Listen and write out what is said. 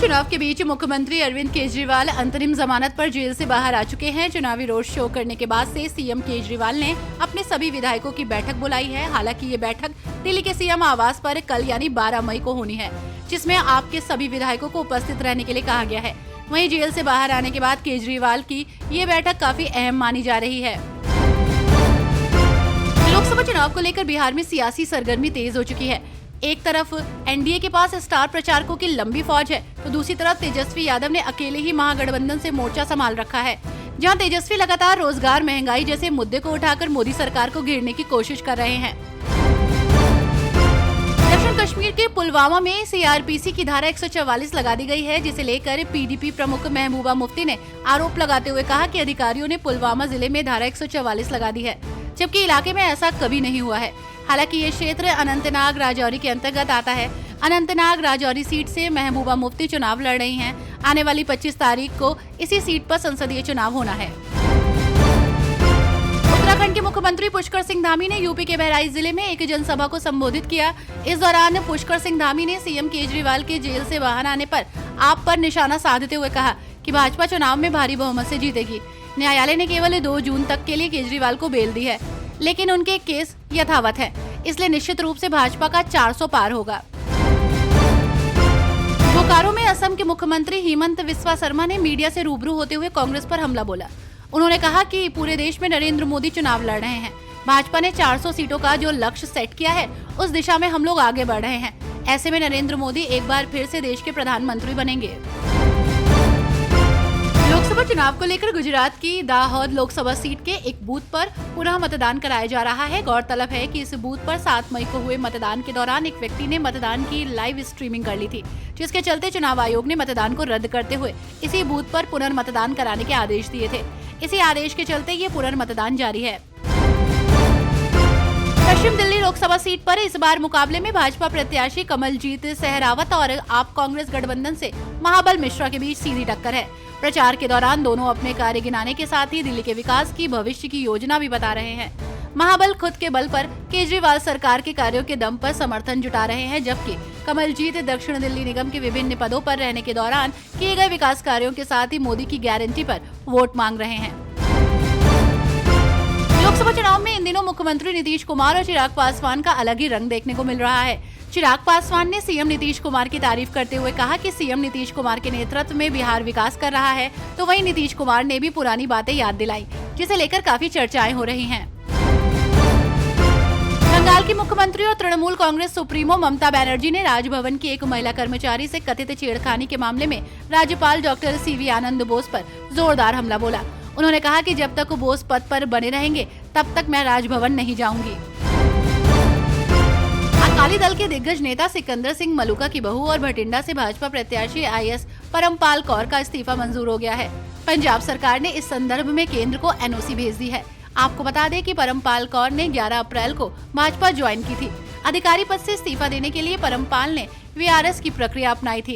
चुनाव के बीच मुख्यमंत्री अरविंद केजरीवाल अंतरिम जमानत पर जेल से बाहर आ चुके हैं। चुनावी रोड शो करने के बाद से सीएम केजरीवाल ने अपने सभी विधायकों की बैठक बुलाई है। हालांकि ये बैठक दिल्ली के सीएम आवास पर कल यानी 12 मई को होनी है, जिसमें आपके सभी विधायकों को उपस्थित रहने के लिए कहा गया है। वहीं जेल से बाहर आने के बाद केजरीवाल की ये बैठक काफी अहम मानी जा रही है। लोकसभा चुनाव को लेकर बिहार में सियासी सरगर्मी तेज हो चुकी है। एक तरफ एनडीए के पास स्टार प्रचारकों की लंबी फौज है, तो दूसरी तरफ तेजस्वी यादव ने अकेले ही महागठबंधन से मोर्चा संभाल रखा है। जहां तेजस्वी लगातार रोजगार, महंगाई जैसे मुद्दे को उठाकर मोदी सरकार को घेरने की कोशिश कर रहे हैं। दक्षिण कश्मीर के पुलवामा में सीआरपीसी की धारा 144 लगा दी गई है, जिसे लेकर पीडीपी प्रमुख महबूबा मुफ्ती ने आरोप लगाते हुए कहा कि अधिकारियों ने पुलवामा जिले में धारा 144 लगा दी है, जबकि इलाके में ऐसा कभी नहीं हुआ है। हालांकि ये क्षेत्र अनंतनाग राजौरी के अंतर्गत आता है। अनंतनाग राजौरी सीट से महबूबा मुफ्ती चुनाव लड़ रही हैं। आने वाली 25 तारीख को इसी सीट पर संसदीय चुनाव होना है। उत्तराखंड के मुख्यमंत्री पुष्कर सिंह धामी ने यूपी के बहराइच जिले में एक जनसभा को संबोधित किया। इस दौरान पुष्कर सिंह धामी ने सीएम केजरीवाल के जेल से बाहर आने पर आप पर निशाना साधते हुए कहा कि भाजपा चुनाव में भारी बहुमत से जीतेगी। न्यायालय ने केवल 2 जून तक के लिए केजरीवाल को बेल दी है, लेकिन उनके केस यथावत है, इसलिए निश्चित रूप से भाजपा का 400 पार होगा। बोकारो में असम के मुख्यमंत्री हिमंत बिस्वा शर्मा ने मीडिया से रूबरू होते हुए कांग्रेस पर हमला बोला। उन्होंने कहा कि पूरे देश में नरेंद्र मोदी चुनाव लड़ रहे हैं। भाजपा ने 400 सीटों का जो लक्ष्य सेट किया है, उस दिशा में हम लोग आगे बढ़ रहे हैं। ऐसे में नरेंद्र मोदी एक बार फिर से देश के प्रधानमंत्री बनेंगे। लोकसभा चुनाव को लेकर गुजरात की दाहोद लोकसभा सीट के एक बूथ पर पुनः मतदान कराया जा रहा है। गौरतलब है कि इस बूथ पर 7 मई को हुए मतदान के दौरान एक व्यक्ति ने मतदान की लाइव स्ट्रीमिंग कर ली थी, जिसके चलते चुनाव आयोग ने मतदान को रद्द करते हुए इसी बूथ पर पुनर्मतदान कराने के आदेश दिए थे। इसी आदेश के चलते ये पुनर्मतदान जारी है। पश्चिम दिल्ली लोकसभा सीट पर इस बार मुकाबले में भाजपा प्रत्याशी कमलजीत सहरावत और आप कांग्रेस गठबंधन से महाबल मिश्रा के बीच सीधी टक्कर है। प्रचार के दौरान दोनों अपने कार्य गिनाने के साथ ही दिल्ली के विकास की, भविष्य की योजना भी बता रहे हैं। महाबल खुद के बल पर केजरीवाल सरकार के कार्यों के दम पर समर्थन जुटा रहे हैं, जबकि कमलजीत दक्षिण दिल्ली निगम के विभिन्न पदों पर रहने के दौरान किए गए विकास कार्यों के साथ ही मोदी की गारंटी पर वोट मांग रहे हैं। लोकसभा चुनाव में इन दिनों मुख्यमंत्री नीतीश कुमार और चिराग पासवान का अलग ही रंग देखने को मिल रहा है। चिराग पासवान ने सीएम नीतीश कुमार की तारीफ करते हुए कहा कि सीएम नीतीश कुमार के नेतृत्व में बिहार विकास कर रहा है, तो वहीं नीतीश कुमार ने भी पुरानी बातें याद दिलाई, जिसे लेकर काफी चर्चाएं हो रही हैं। बंगाल की मुख्यमंत्री और तृणमूल कांग्रेस सुप्रीमो ममता बनर्जी ने राजभवन की एक महिला कर्मचारी से कथित छेड़खानी के मामले में राज्यपाल डॉक्टर सीवी आनंद बोस पर जोरदार हमला बोला। उन्होंने कहा कि जब तक बोस पद पर बने रहेंगे, तब तक मैं राजभवन नहीं जाऊंगी। अकाली दल के दिग्गज नेता सिकंदर सिंह मलूका की बहू और भटिंडा से भाजपा प्रत्याशी आईएएस परमपाल कौर का इस्तीफा मंजूर हो गया है। पंजाब सरकार ने इस संदर्भ में केंद्र को एनओसी भेज दी है। आपको बता दें कि परमपाल कौर ने 11 अप्रैल को भाजपा ज्वाइन की थी। अधिकारी पद से इस्तीफा देने के लिए परमपाल ने वीआरएस की प्रक्रिया अपनाई थी।